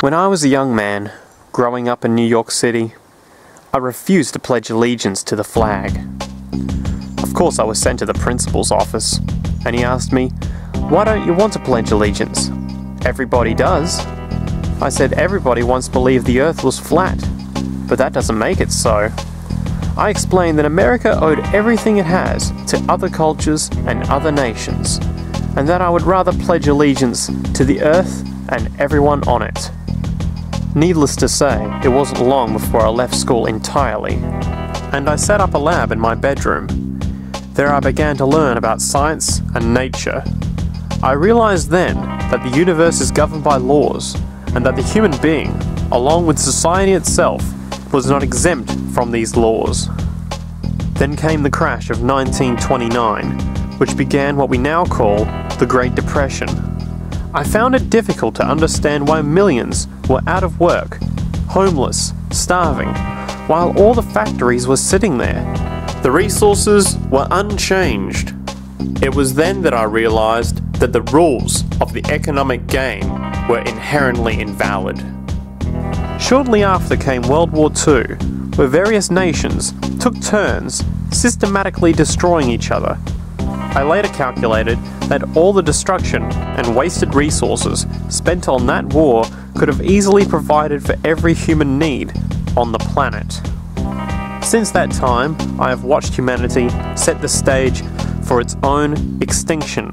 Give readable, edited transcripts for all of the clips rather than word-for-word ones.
When I was a young man, growing up in New York City, I refused to pledge allegiance to the flag. Of course, I was sent to the principal's office, and he asked me, "Why don't you want to pledge allegiance?" "Everybody does." I said, "Everybody once believed the earth was flat, but that doesn't make it so." I explained that America owed everything it has to other cultures and other nations, and that I would rather pledge allegiance to the earth and everyone on it. Needless to say, it wasn't long before I left school entirely, and I set up a lab in my bedroom. There I began to learn about science and nature. I realized then that the universe is governed by laws, and that the human being, along with society itself, was not exempt from these laws. Then came the crash of 1929, which began what we now call the Great Depression. I found it difficult to understand why millions were out of work, homeless, starving, while all the factories were sitting there. The resources were unchanged. It was then that I realized that the rules of the economic game were inherently invalid. Shortly after came World War II, where various nations took turns systematically destroying each other. I later calculated that all the destruction and wasted resources spent on that war could have easily provided for every human need on the planet. Since that time, I have watched humanity set the stage for its own extinction.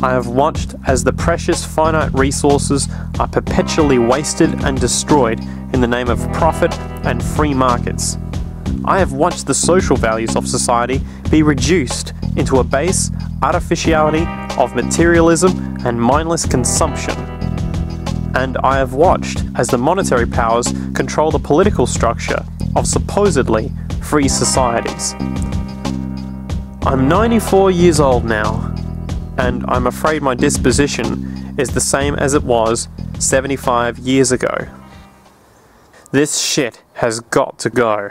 I have watched as the precious finite resources are perpetually wasted and destroyed in the name of profit and free markets. I have watched the social values of society be reduced into a base artificiality of materialism and mindless consumption. And I have watched as the monetary powers control the political structure of supposedly free societies. I'm 94 years old now, and I'm afraid my disposition is the same as it was 75 years ago. This shit has got to go.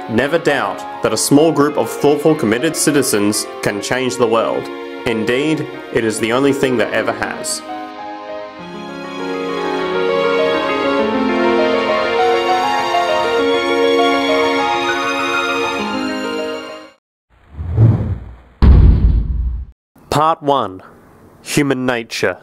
Never doubt that a small group of thoughtful, committed citizens can change the world. Indeed, it is the only thing that ever has. Part 1. Human Nature.